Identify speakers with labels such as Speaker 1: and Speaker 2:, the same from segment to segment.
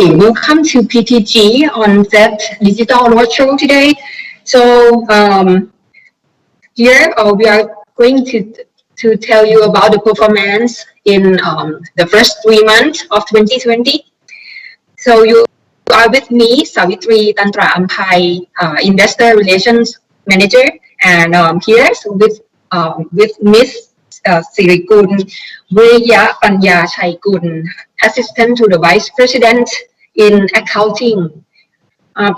Speaker 1: Hi, welcome to PTG on that digital roadshow today. So here we are going to tell you about the performance in the first 3 months of 2020. So you are with me, Savitri Tantra Ampai, Investor Relations Manager, and here with Miss Sirikun Veya Panya Chaikun, Assistant to the Vice President in Accounting.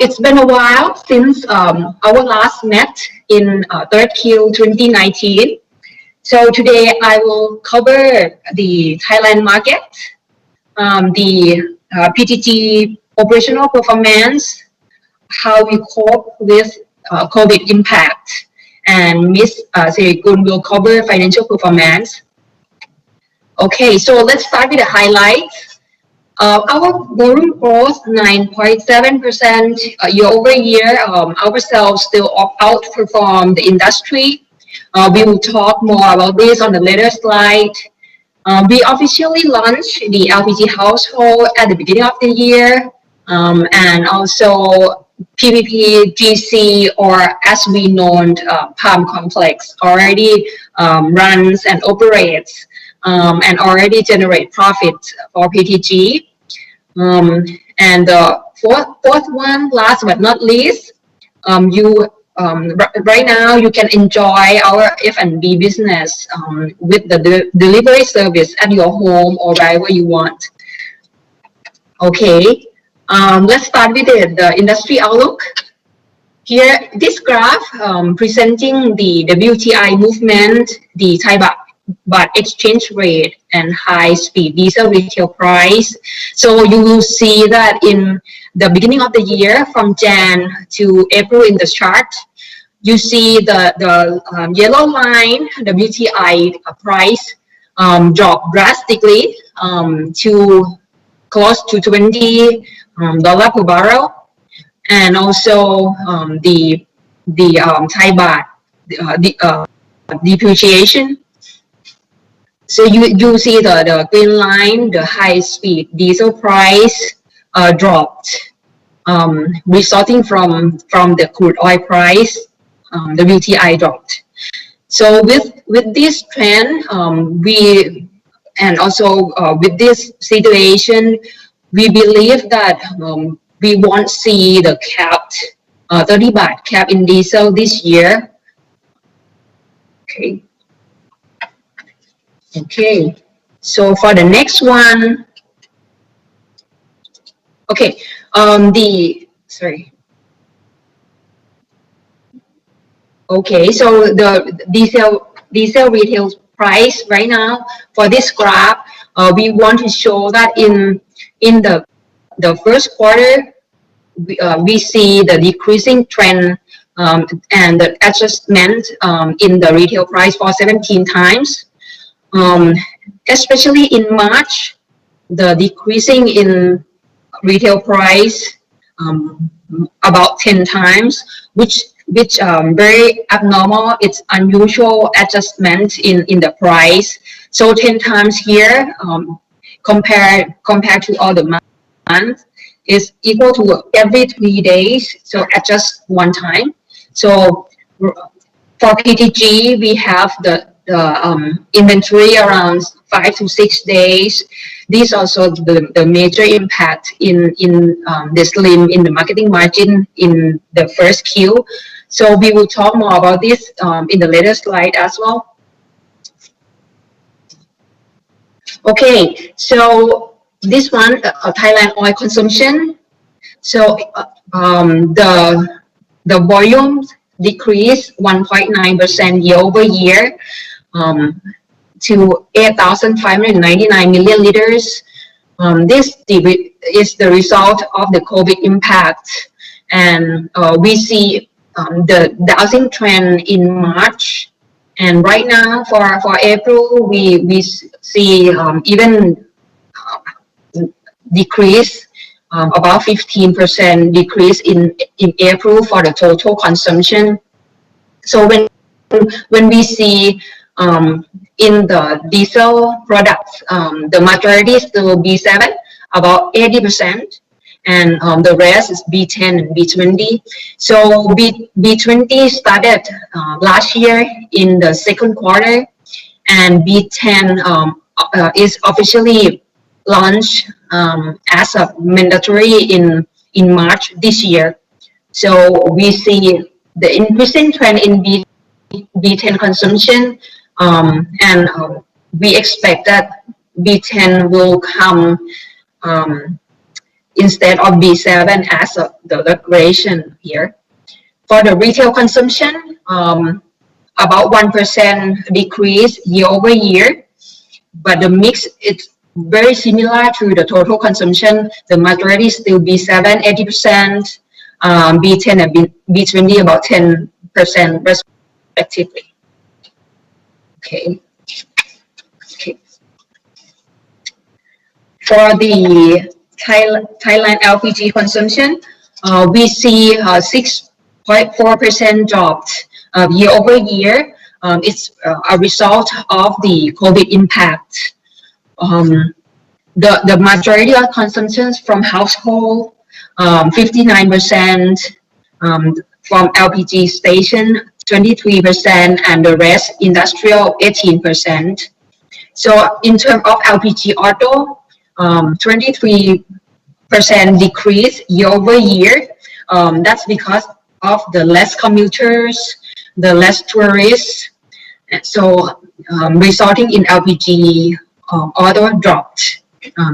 Speaker 1: It's been a while since our last met in 3rd Q 2019. So today I will cover the Thailand market, the PTG operational performance, how we cope with COVID impact, and Ms. Sirikun will cover financial performance. Okay, so let's start with the highlights. Our volume growth 9.7% year over year. Our sales still outperform the industry. We will talk more about this on the later slide. We officially launched the LPG household at the beginning of the year, and also PPP GC, or as we know, Palm Complex, already runs and operates and already generate profit for PTG. And the fourth one, last but not least, right now you can enjoy our F&B business with the delivery service at your home or wherever you want. Okay, let's start with the industry outlook. Here, this graph presenting the WTI movement, the Thai baht exchange rate, and high-speed diesel retail price. So you will see that in the beginning of the year, from Jan to April in the chart, you see the yellow line, WTI price dropped drastically to close to $20 per barrel, and also the Thai baht depreciation. So you see the green line, the high-speed diesel price dropped, resulting from the crude oil price. The WTI dropped. So with this trend, with this situation, we believe that we won't see the capped 30 baht cap in diesel this year. Okay, so for the next one, okay, Okay, so the diesel retail price right now for this graph, we want to show that in the first quarter, we see the decreasing trend and the adjustment in the retail price for 17 times. Especially in March, the decreasing in retail price about 10 times, which very abnormal. It's unusual adjustment in the price. So 10 times here compared to all the months is equal to every 3 days. So adjust one time. So for PTG, we have the inventory around 5 to 6 days. This also the major impact in the slim in the marketing margin in the first Q. So we will talk more about this in the later slide as well. Okay, so this one, Thailand oil consumption. So the volume decreased 1.9% year over year to 8,599 million liters. This is the result of the COVID impact, and we see the housing trend in March, and right now for April we see even decrease, about 15% decrease in April for the total consumption. So when we see in the diesel products, the majority is still B7, about 80%, and the rest is B10 and B20. So B20 started last year in the second quarter, and B10 is officially launched as a mandatory in March this year. So we see the increasing trend in B10 consumption, and we expect that B10 will come instead of B7 as the regulation here. For the retail consumption, about 1% decrease year over year, but the mix is very similar to the total consumption. The majority is still B7, 80%, B10 and B20 about 10% respectively. Okay. For the Thailand LPG consumption, we see 6.4% drop year over year. It's a result of the COVID impact. The majority of consumptions from household, 59%, from LPG station, 23%, and the rest industrial, 18%. So in terms of LPG auto, 23% decrease year over year. That's because of the less commuters, the less tourists, so resulting in LPG auto dropped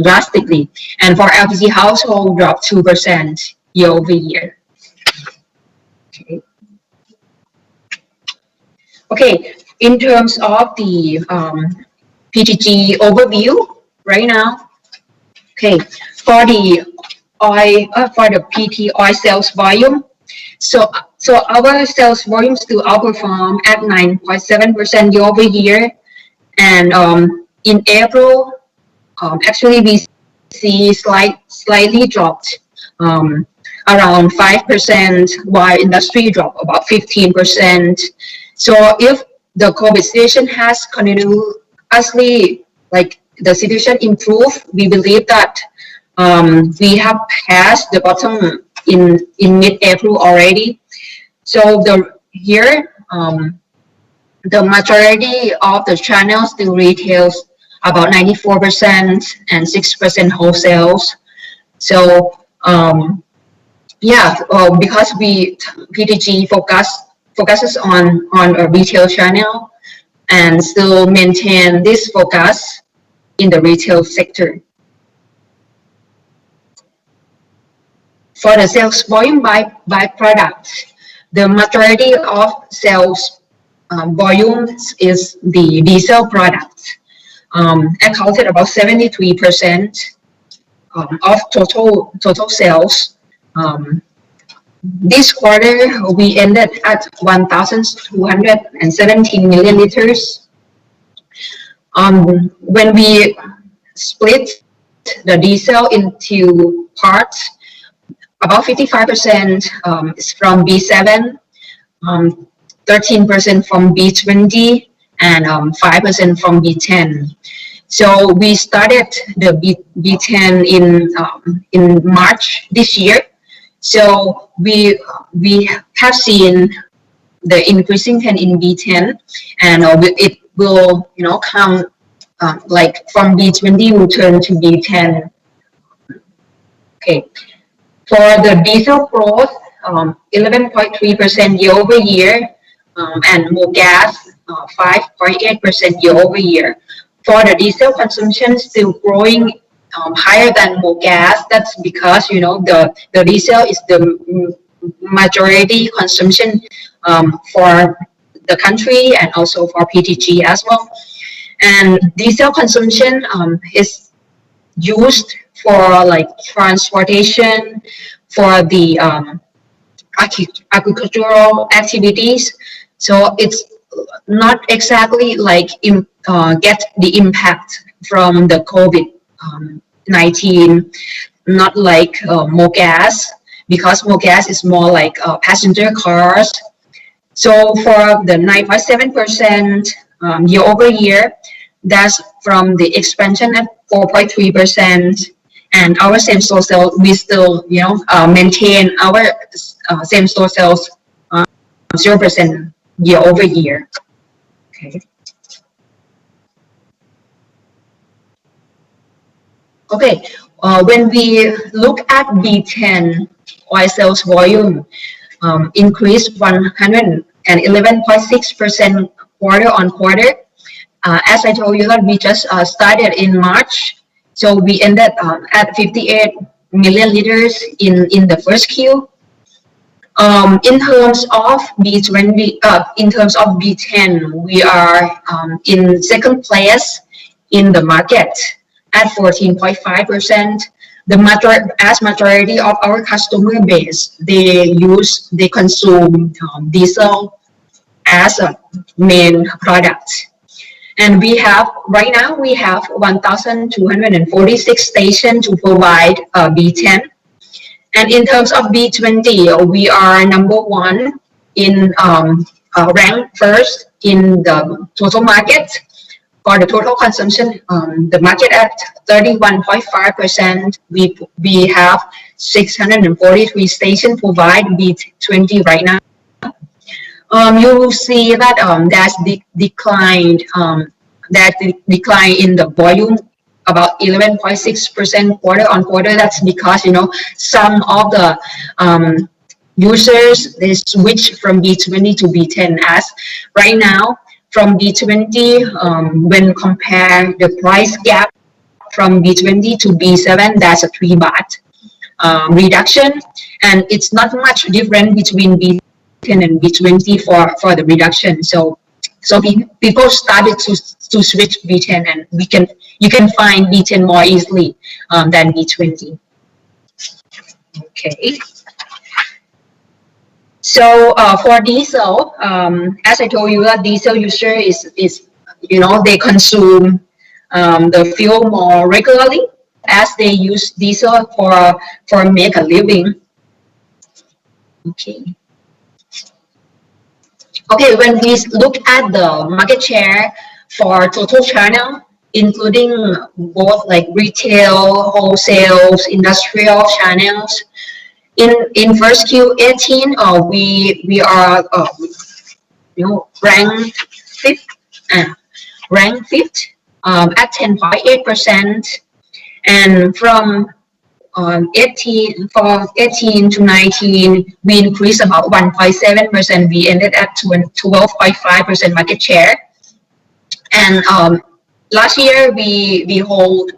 Speaker 1: drastically, and for LPG household dropped 2% year over year. Okay, in terms of the PTG overview right now. Okay, for the PT oil sales volume, so our sales volume still outperform at 9.7% year over year, and in April, actually we see slightly dropped around 5%, while industry dropped about 15%. So if the COVID situation has continuously, like the situation improved, we believe that we have passed the bottom in mid-April already. So the majority of the channels still retails about 94% and 6% wholesales. So because PTG focuses on a retail channel and still maintain this focus in the retail sector. For the sales volume by product, the majority of sales volumes is the diesel products, accounted about 73% of total sales. This quarter, we ended at 1,217 million liters. When we split the diesel into parts, about 55% is from B7, 13% from B20, and 5% from B10. So we started the B10 in March this year. So we have seen the increasing trend in B10, and it will come like from B20 will turn to B10. Okay, for the diesel growth, 11.3% year over year, and more gas, 5.8% year over year. For the diesel consumption still growing higher than more gas. That's because the diesel is the majority consumption for the country and also for PTG as well. And diesel consumption is used for like transportation, for the agricultural activities. So it's not exactly like get the impact from the COVID-19, not like more gas, because more gas is more like passenger cars. So for the 9.7% year over year, that's from the expansion at 4.3%, and our same-store sales, we still, maintain our same-store sales 0% year-over-year. Okay. Okay. When we look at B10 oil sales volume, increased 111.6% quarter on quarter. As I told you that we just started in March, so we ended at 58 million liters in the first Q. In terms of B20, in terms of B10, we are in second place in the market at 14.5%. The majority of our customer base, they consume diesel as a main product. And right now we have 1,246 stations to provide B10. And in terms of B20, we are number one in ranked first in the total market. For the total consumption, the market at 31.5%. We have 643 stations provide B20 right now. You will see that that's declined. That decline in the volume about 11.6% quarter on quarter. That's because some of the users, they switch from B20 to B10. As right now from B20, when compare the price gap from B20 to B7, that's a 3 baht reduction, and it's not much different between B10 and B20 for the reduction. So people started to switch B10, and you can find B10 more easily than B20. Okay. So for diesel, as I told you, that diesel user is they consume the fuel more regularly, as they use diesel for make a living. Okay. Okay, when we look at the market share for total channel, including both like retail, wholesale, industrial channels, in first Q18, we are ranked fifth at 10.8%, and from 18 to 19, we increased about 1.7%. We ended at 12.5% market share. And last year we hold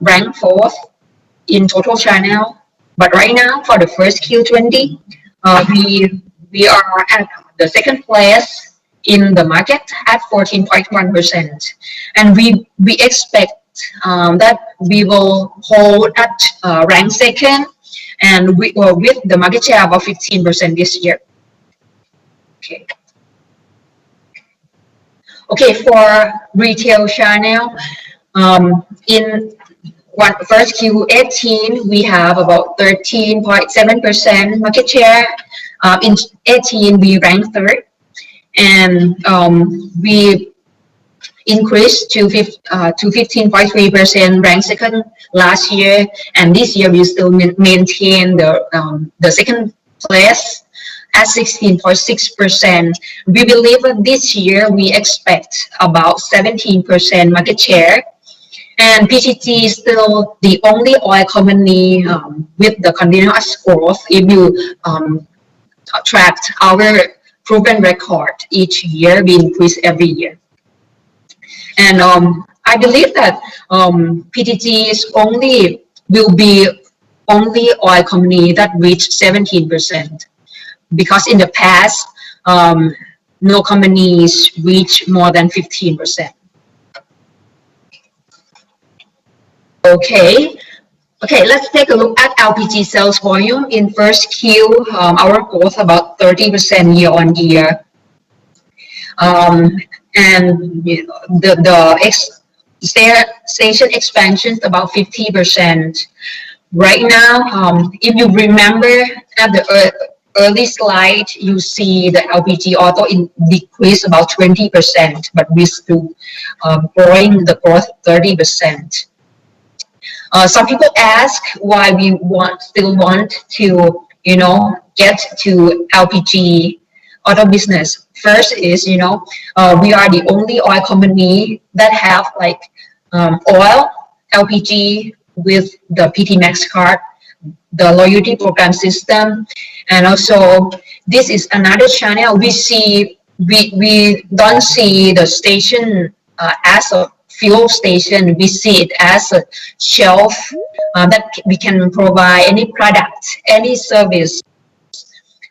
Speaker 1: rank fourth in total channel. But right now, for the first Q20, we are at the second place in the market at 14.1%, and we expect that we will hold at rank second, and with the market share about 15% this year. Okay. Okay, for retail channel, in first Q18, we have about 13.7% market share. In 18, we ranked third, and we increased to 15.3%, ranked second last year, and this year we still maintain the second place at 16.6%. We believe that this year we expect about 17% market share. And PTG is still the only oil company with the continuous growth. If you track our proven record each year, we increase every year. And I believe that PTG will be only oil company that reached 17%, because in the past, no companies reach more than 15%. Okay, let's take a look at LPG sales volume. In first Q, our growth about 30% year on year. And the station expansion about 50%. Right now, if you remember at the early slide, you see the LPG auto decreased about 20%, but we still growing the growth 30%. Some people ask why we still want to, get to LPG auto business. First is, we are the only oil company that have like oil, LPG with the PT Max card, the loyalty program system, and also this is another channel. We don't see the station as a fuel station. We see it as a shelf that we can provide any product, any service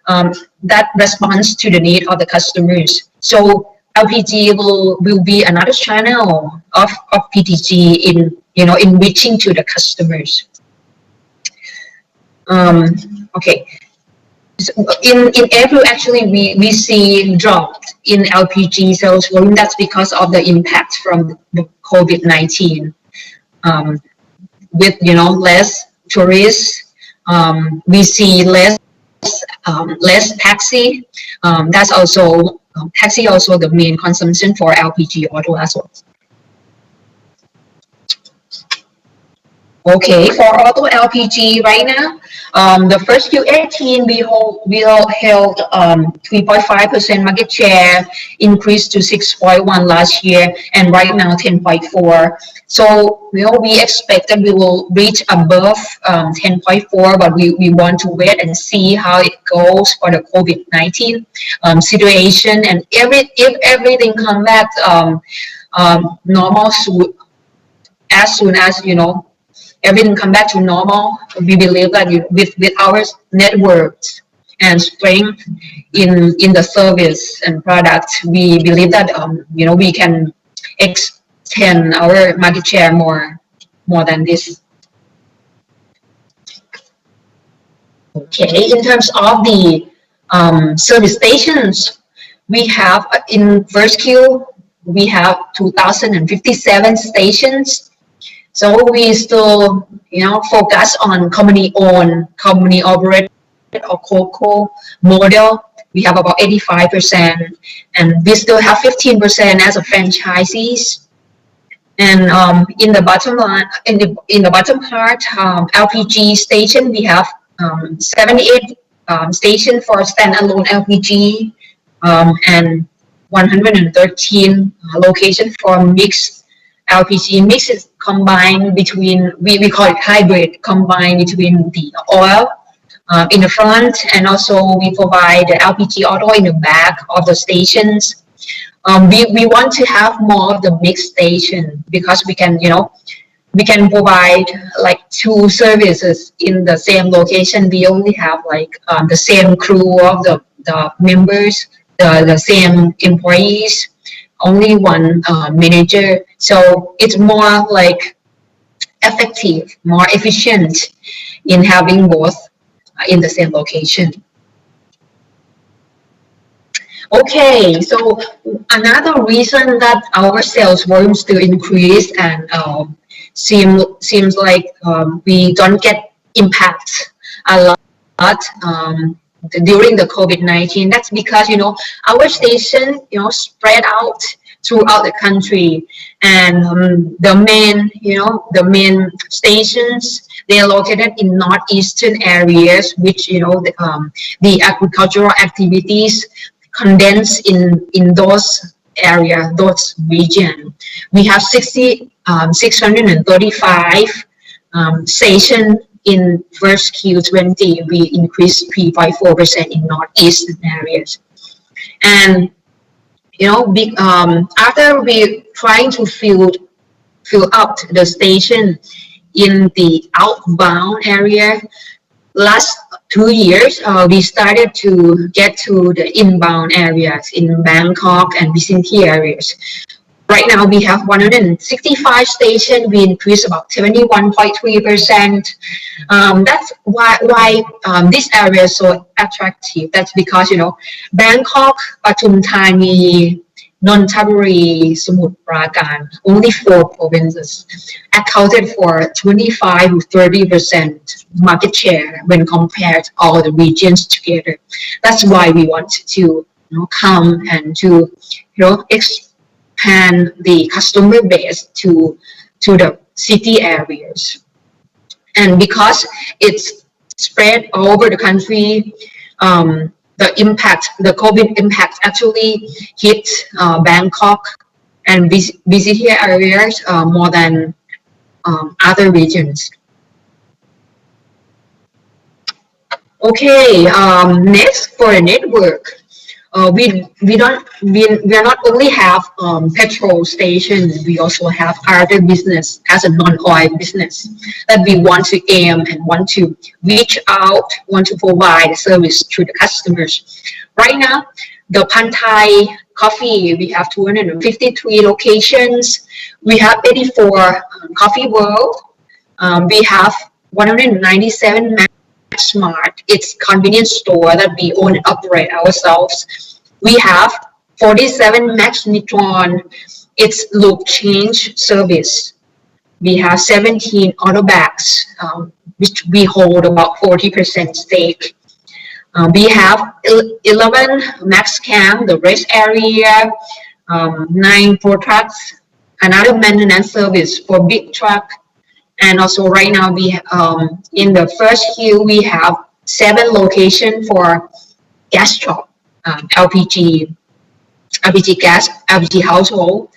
Speaker 1: that responds to the need of the customers. So LPG will be another channel of PTG in reaching to the customers. Okay. So in April, actually, we see drop in LPG sales volume. That's because of the impact from the COVID-19. With less tourists, we see less taxi. That's also taxi also the main consumption for LPG auto as well. Okay, for auto LPG right now, the first Q18 we held 3.5% market share, increased to 6.1 last year, and right now 10.4. So we expect that we will reach above 10.4, but we want to wait and see how it goes for the COVID-19 situation, and if everything come back normal as soon as everything come back to normal, we believe that with our networks and strength in the service and product, we believe that we can extend our market share more than this. Okay, in terms of the service stations, we have in first Q we have 2,057 stations. So we still, focus on company-owned, company-operated or COCO model. We have about 85%, and we still have 15% as a franchisees. And in the bottom line, in the bottom part, LPG station, we have 78 stations for standalone LPG, and 113 locations for mixed LPG. Mix is combined between, we call it hybrid, combined between the oil in the front, and also we provide the LPG auto in the back of the stations. We want to have more of the mixed station because we can provide like two services in the same location. We only have like the same crew of the members, the same employees, only one manager. So it's more like effective, more efficient in having both in the same location. Okay, so another reason that our sales volume still increase and seems like we don't get impact a lot during the COVID-19. That's because our station spread out throughout the country, and the main stations, they are located in northeastern areas, which the agricultural activities condense in those area, those region. We have 635 stations in first Q20. We increased 3.4% in northeastern areas, and after we trying to fill up the station in the outbound area, last 2 years, we started to get to the inbound areas in Bangkok and vicinity areas. Right now, we have 165 stations. We increased about 71.3%. That's why this area is so attractive. That's because, Bangkok, Pathum Thani, Nonthaburi, Samut Prakan, only 4 provinces accounted for 25 to 30% market share when compared to all the regions together. That's why we want to come and to expand the customer base to the city areas. And because it's spread all over the country, the COVID impact actually hit Bangkok and busy areas more than other regions. Okay, next for the network, we are not only have petrol stations, we also have other business as a non-oil business that we want to aim and want to reach out, want to provide service to the customers. Right now, the Pti Coffee, we have 253 locations. We have 84 Coffee World. We have 197 Smart. It's convenience store that we own and operate ourselves. We have 47 Max Nitron. It's loop change service. We have 17 auto bags, which we hold about 40% stake. We have 11 Max Cam, the rest area, 9 for trucks, another maintenance service for big truck. And also right now we in the first queue we have 7 locations for gas shop, LPG gas, LPG household.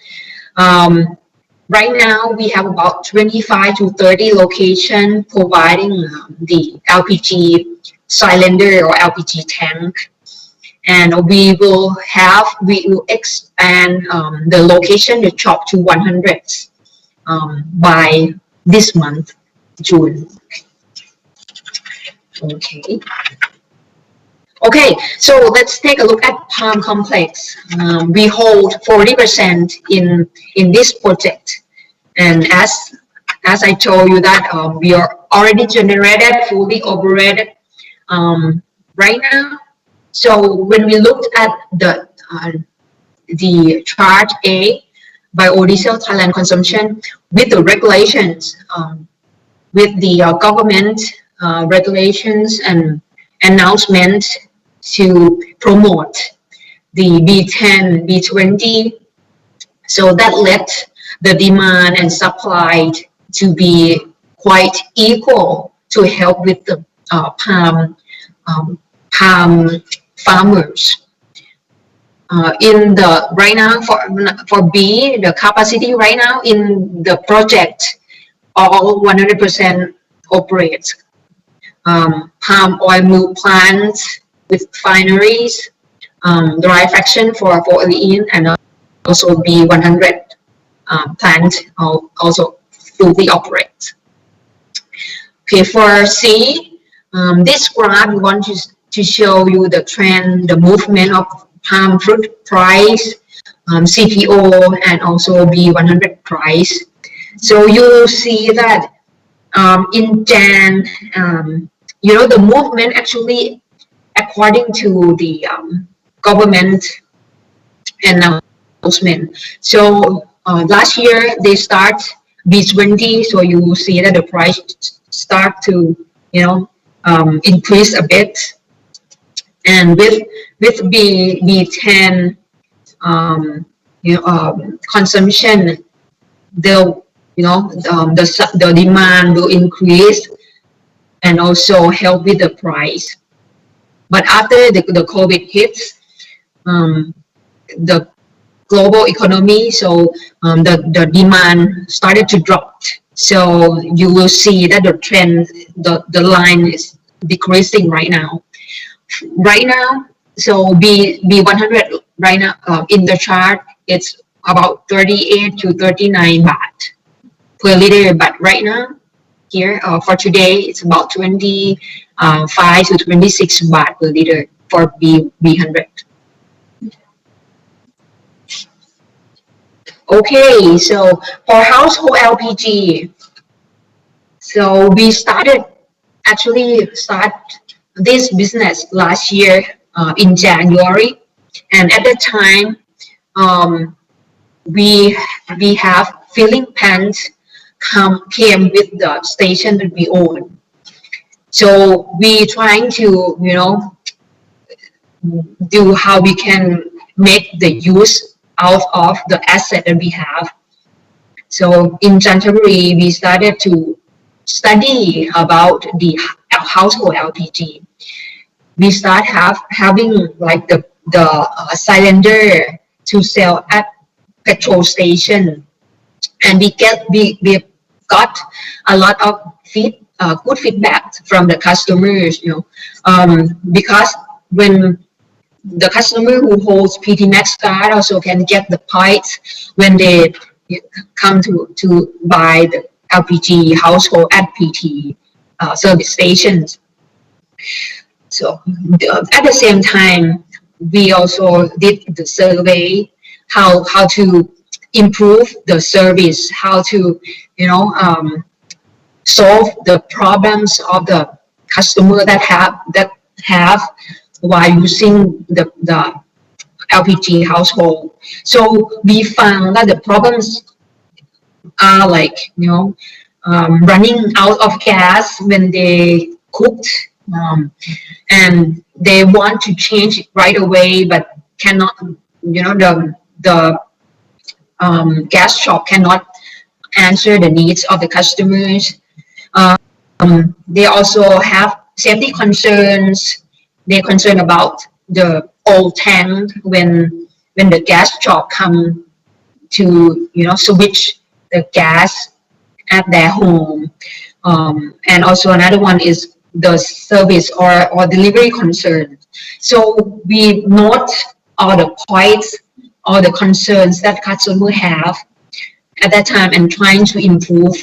Speaker 1: Right now we have about 25 to 30 locations providing the LPG cylinder or LPG tank. And we will expand the location, the shop to 100 by this month, June. Okay, so let's take a look at Palm Complex. We hold 40% in this project, and as I told you that we are already generated, fully operated right now. So when we looked at the chart A, biodiesel Thailand consumption with the regulations, with the government regulations and announcement to promote the B10, B20. So that led the demand and supply to be quite equal to help with the palm farmers. Right now for B, the capacity right now in the project, all 100% operates. Palm oil mill plants with refineries, dry fraction for olein, and also B100 plant also fully operates. Okay, for C, this graph we want to show you the trend, the movement of palm fruit price, CPO, and also B100 price. So you will see that in Jan, the movement actually according to the government announcement. So last year they start B20, so you will see that the price start to increase a bit. And with B10 consumption, the demand will increase and also help with the price. But after the COVID hits, the global economy, so the demand started to drop. So you will see that the trend, the line is decreasing right now. Right now, so B100 right now in the chart, it's about 38 to 39 baht per liter. But right now, here for today, it's about 25 to 26 baht per liter for B100. Okay, so for household LPG, so we start this business last year in January, and at that time we have filling pans came with the station that we own. So we trying to do how we can make the use out of the asset that we have. So in January we started to study about the household LPG, we start having like the cylinder to sell at petrol station, and we got a lot of good feedback from the customers, because when the customer who holds PT Max card also can get the points when they come to buy the LPG household at PT service stations. So at the same time, we also did the survey how to improve the service, how to solve the problems of the customer that have while using the LPG household. So we found that the problems are like running out of gas when they cooked, and they want to change it right away, but cannot. The gas shop cannot answer the needs of the customers. They also have safety concerns. They're concerned about the old tank when the gas shop come to switch the gas at their home. And also another one is the service or delivery concern. So we note all the points, all the concerns that customers have at that time, and trying to improve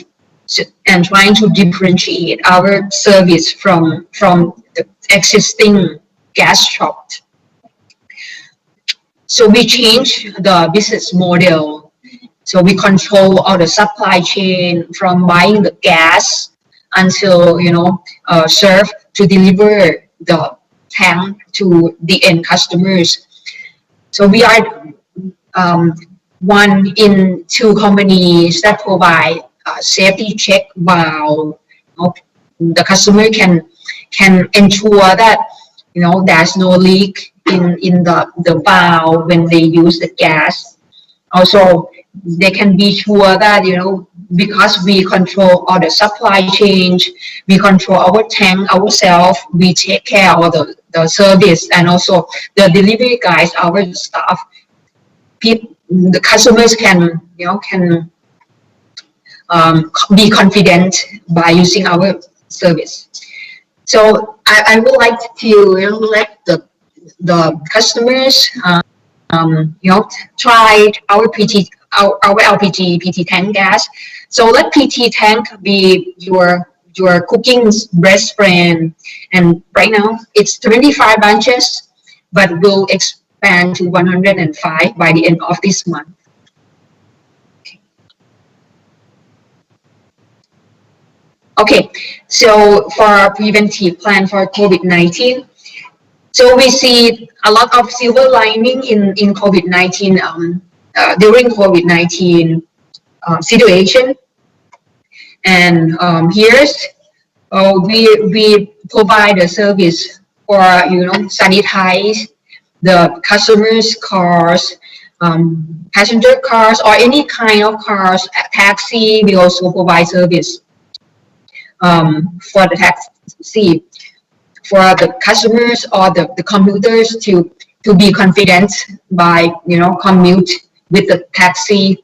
Speaker 1: and trying to differentiate our service from the existing gas shop. So we changed the business model. So we control all the supply chain from buying the gas until serve to deliver the tank to the end customers. So we are one in two companies that provide safety check while the customer can ensure that there's no leak in the valve when they use the gas. Also, they can be sure that because we control all the supply chain, we control our tank ourselves, we take care of the service, and also the delivery guys, our staff. The customers can be confident by using our service. So I would like to let the customers try our LPG PT tank gas. So let PT tank be your cooking's best friend. And right now it's 25 bunches, but will expand to 105 by the end of this month. Okay, so for our preventive plan for COVID-19, so we see a lot of silver lining in COVID-19 during COVID-19 situation. And here's we provide a service for sanitize the customers' cars, passenger cars, or any kind of cars, taxi. We also provide service for the taxi, for the customers or the commuters to be confident by commute with the taxi.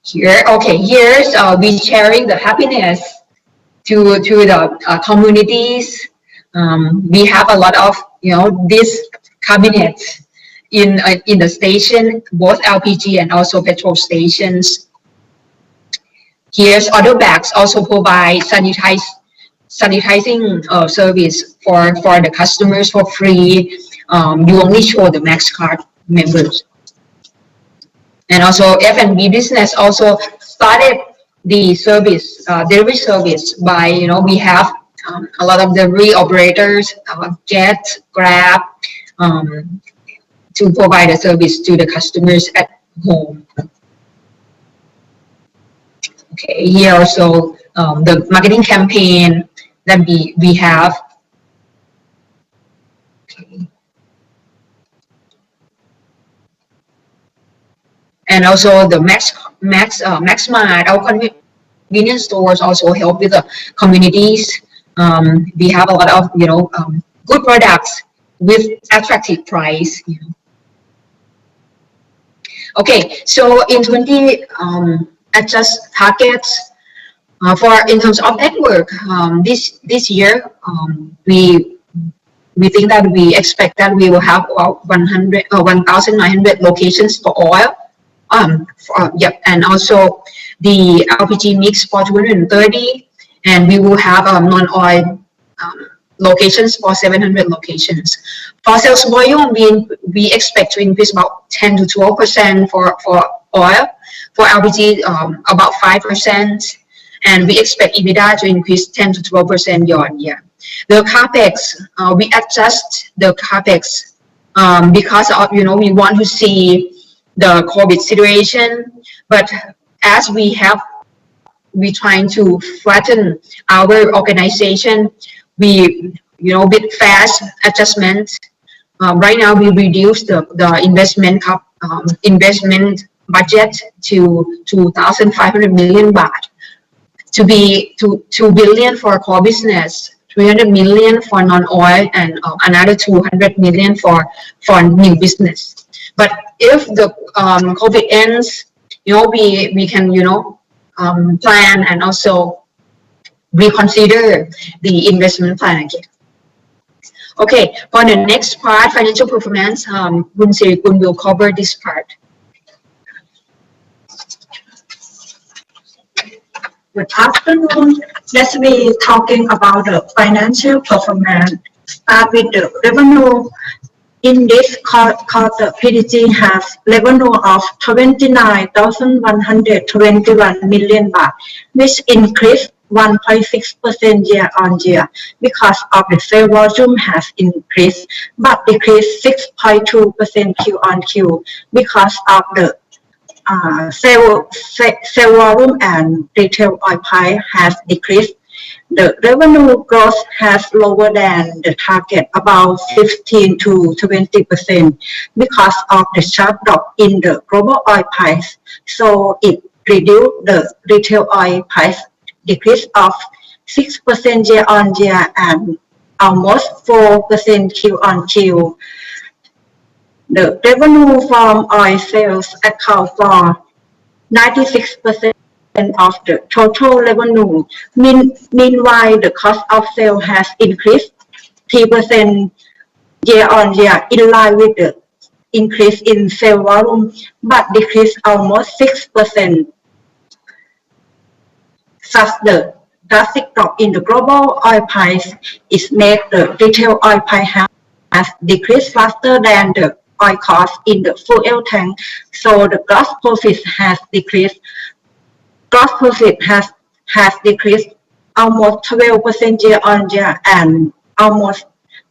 Speaker 1: Here, okay, here's we sharing the happiness to the communities. We have a lot of this cabinets in the station, both LPG and also petrol stations. Here's other bags also provide sanitizing service for the customers for free. You only show the Max card members. And also F&B business also started the service, delivery service by, we have a lot of delivery operators, Jet, Grab, to provide a service to the customers at home. Okay, here also the marketing campaign that we have. Okay. And also the Max Mart, our convenience stores also help with the communities. We have a lot of good products with attractive price. Okay, so in 20 adjust targets for in terms of network this year we think that we expect that we will have about 1,900 locations for oil. And also the LPG mix for 230, and we will have non-oil locations for 700 locations. For sales volume, we expect to increase about 10 to 12% for oil. For LPG, about 5%, and we expect EBITDA to increase 10 to 12% year on year. The capex, we adjust the capex because of we want to see the COVID situation, but as we trying to flatten our organization, with fast adjustments. Right now we reduce the investment budget to 2,500 million baht to be 2 billion for core business, 300 million for non-oil, and another 200 million for new business. But if the COVID ends, we can plan and also reconsider the investment plan again. Okay, for the next part, financial performance, Kun Sirikun will cover this part.
Speaker 2: Good afternoon. Let's be talking about the financial performance. Start with the revenue. In this quarter, PTG has revenue of 29,121 million baht, which increased 1.6% year on year because of the sale volume has increased, but decreased 6.2% Q on Q because of the sale volume and retail oil price has decreased. The revenue growth has lower than the target, about 15 to 20%, because of the sharp drop in the global oil price. So it reduced the retail oil price decrease of 6% year on year and almost 4% Q on Q. The revenue from oil sales account for 96% of the total revenue. Meanwhile, the cost of sale has increased 3% year on year, in line with the increase in sale volume, but decreased almost 6%. Thus, the drastic drop in the global oil price is made the retail oil price has decreased faster than the oil cost in the fuel tank, so the gross profit has decreased. Gross profit has decreased almost 12% year on year and almost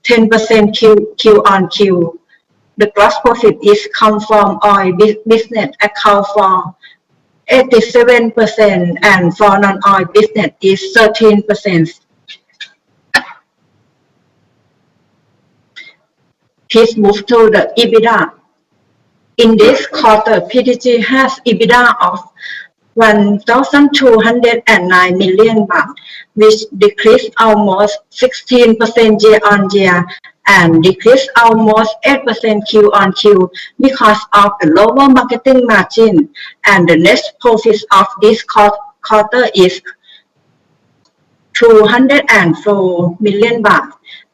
Speaker 2: 10% Q on Q. The gross profit is come from oil business account for 87% and for non-oil business is 13%. Please move to the EBITDA. In this quarter, PTG has EBITDA of 1,209 million baht, which decreased almost 16% year on year and decreased almost 8% Q on Q because of the lower marketing margin, and the net profit of this quarter is 204 million baht,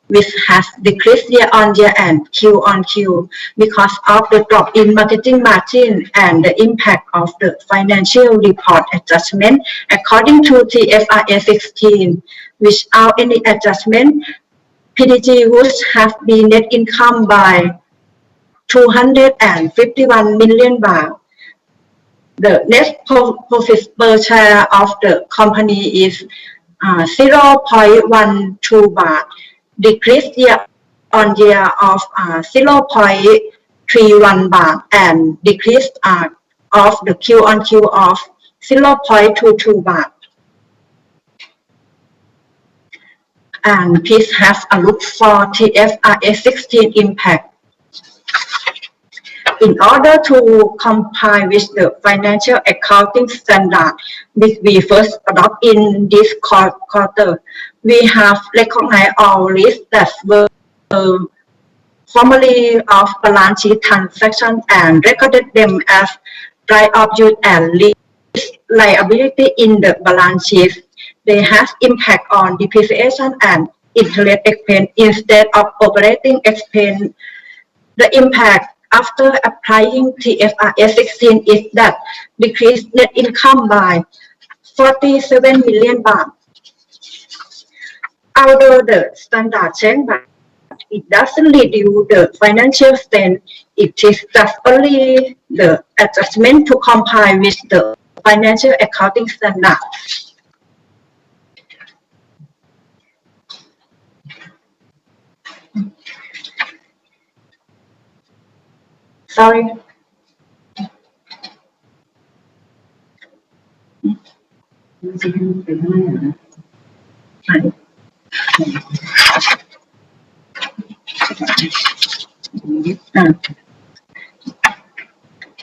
Speaker 2: which has decreased year on year and Q on Q because of the drop in marketing margin and the impact of the financial report adjustment according to IFRS 16. Without any adjustment, PTG would have been net income by 251 million baht. The net profit per share of the company is 0.12 baht, decreased year on year of 0.31 baht and decreased of the Q on Q of 0.22 baht. And please have a look for IFRS 16 impact. in order to comply with the financial accounting standard which we first adopt in this quarter, we have recognized all risks that were formerly of balance sheet transactions and recorded them as right of use and lease liability in the balance sheet. They have impact on depreciation and interest expense instead of operating expense. The impact after applying TFRS 16 is that decreased net income by 47 million baht. Although the standard change, but it doesn't reduce the financial strength. It is just only the adjustment to comply with the financial accounting standard. Sorry.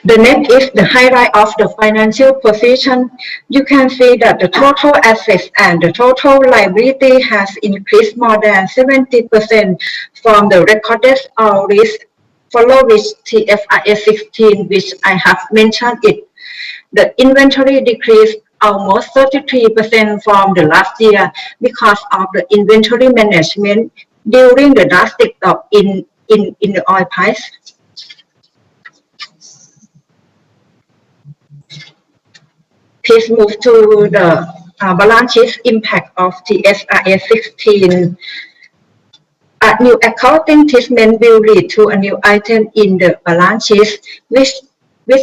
Speaker 2: The next is the highlight of the financial position. You can see that the total assets and the total liability has increased more than 70% from the recorded risk follow with TFRS 16, which I have mentioned it. The inventory decreased almost 33% from the last year because of the inventory management during the drastic drop in the oil price. Please move to the balance sheet impact of TFRS 16. A new accounting treatment will lead to a new item in the balance sheet, which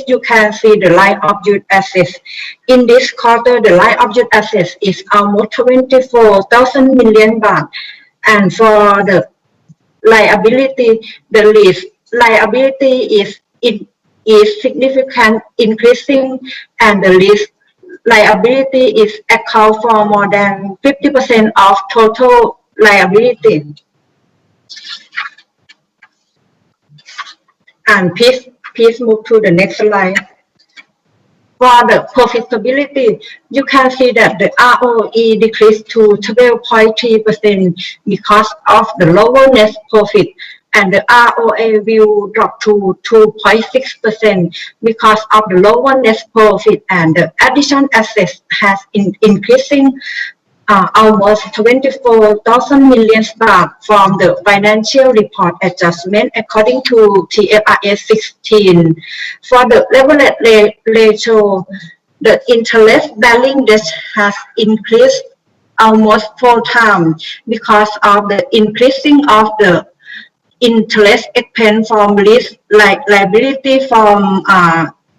Speaker 2: you can see the line of use assets. In this quarter, the line of use assets is almost 24,000 million baht. And for the liability, the lease liability is significant increasing, and the lease liability is account for more than 50% of total liability. And please move to the next slide. For the profitability, you can see that the ROE decreased to 12.3% because of the lower net profit, and the ROA will drop to 2.6% because of the lower net profit, and the additional assets has increasing almost 24,000 million baht from the financial report adjustment according to TFRS 16. For the leverage ratio, the interest-bearing debt has increased almost 4 times because of the increasing of the interest expense from lease liability from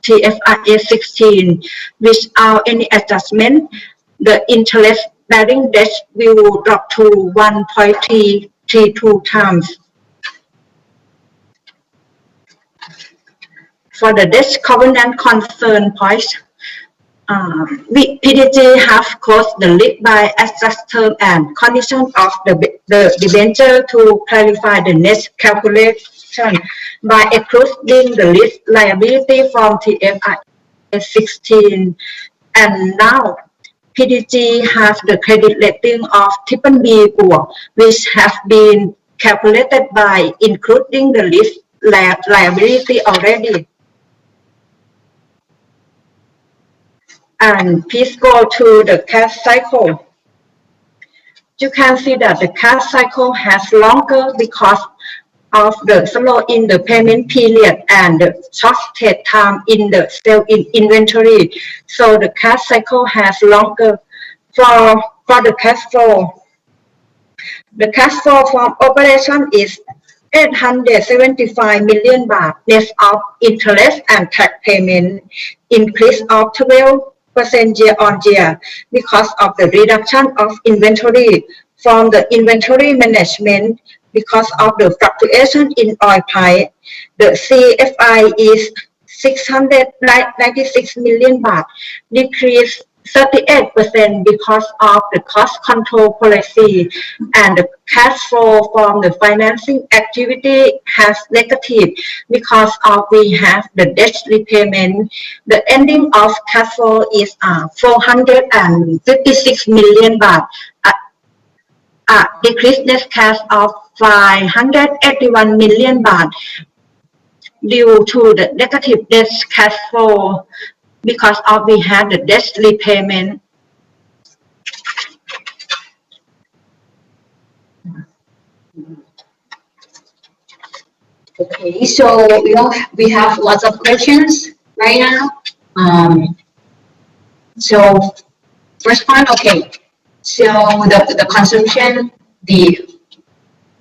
Speaker 2: TFRS 16. Without any adjustment, the interest-bearing debt will drop to 1.32 times. For the debt covenant concern points, PTG have closed the lead by adjust term and condition of the debenture to clarify the net calculation by excluding the lease liability from TFRS 16. And now PTG has the credit rating of BBB+, which has been calculated by including the lease liability already. And please go to the cash cycle. You can see that the cash cycle has longer because of the slow in the payment period and the shorted time in the sale in inventory. So the cash cycle has longer. For the cash flow, the cash flow from operation is 875 million baht, net of interest and tax payment, increase of 12% year-on-year because of the reduction of inventory from the inventory management because of the fluctuation in oil price. The CFI is 696 million baht, decreased 38% because of the cost control policy, and the cash flow from the financing activity has negative because of we have the debt repayment. The ending of cash flow is 456 million baht, decreased net cash of 581 million baht due to the negative debt cash flow because of we had the debt repayment.
Speaker 1: Okay, so we have lots of questions right now. So first one, okay. So the consumption, the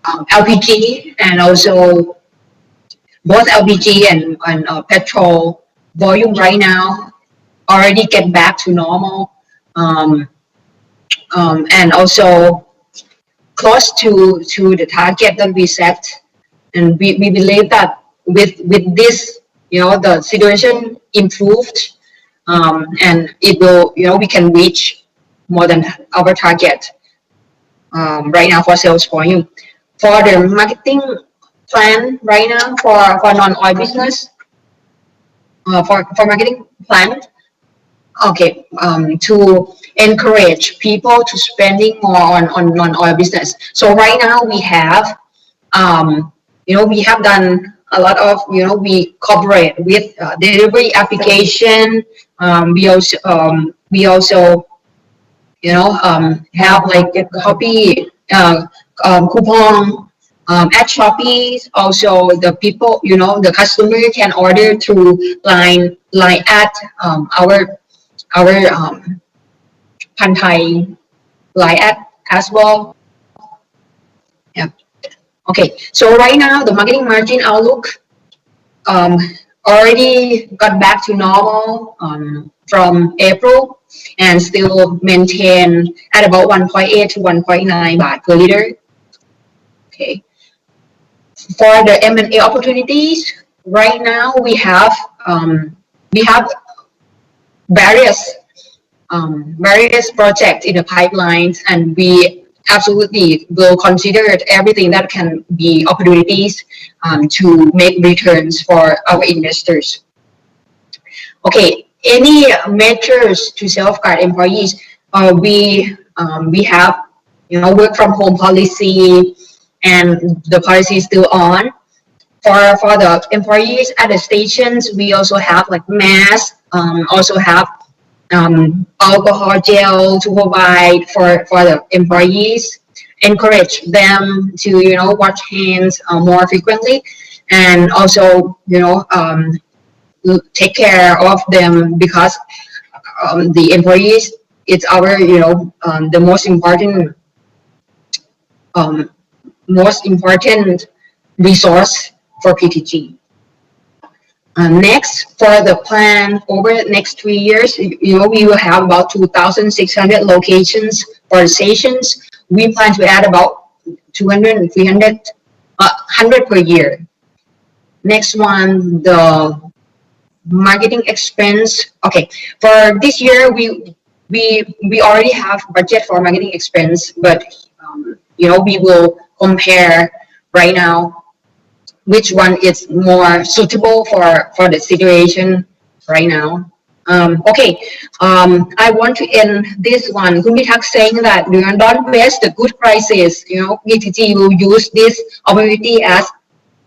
Speaker 1: LPG and also both LPG and petrol volume right now already get back to normal, and also close to the target that we set, and we believe that with this, the situation improved, and it will, we can reach more than our target right now for sales volume. For the marketing plan right now for non-oil business, for marketing plan, okay, to encourage people to spending more on non-oil business. So right now we have, we have done a lot of, we cooperate with delivery application. We also have like a copy coupon at Shopee. Also the people, the customer can order through line at our Pti line at as well. Yeah. Okay, so right now the marketing margin outlook already got back to normal from April, and still maintain at about 1.8 to 1.9 baht per liter. Okay. For the M&A opportunities, right now we have various projects in the pipelines, and we absolutely will consider everything that can be opportunities to make returns for our investors. Okay, any measures to safeguard employees? We have work from home policy, and the policy is still on. For the employees at the stations, we also have like masks, also have alcohol gel to provide for the employees. Encourage them to wash hands more frequently, and also take care of them, because the employees, it's our the most important resource for PTG. Next, for the plan over the next 3 years, we will have about 2,600 locations for the stations. We plan to add about 200 and 300, 100 per year. Next one, the marketing expense. Okay, for this year, we already have budget for marketing expense, but we will compare right now which one is more suitable for the situation right now. Okay, I want to end this one. Kun Pitak saying that don't waste the good prices. PTG will use this opportunity as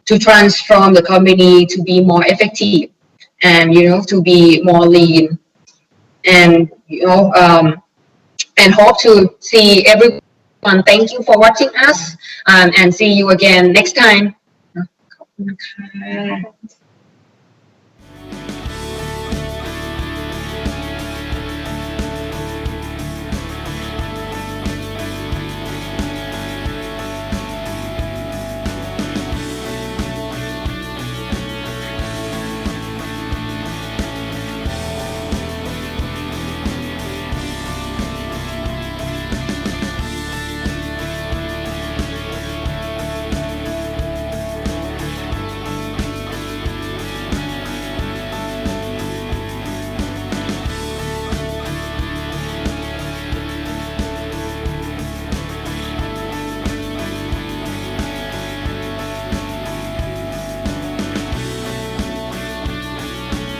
Speaker 1: to transform the company to be more effective, and to be more lean, and and hope to see everyone. Thank you for watching us, and see you again next time.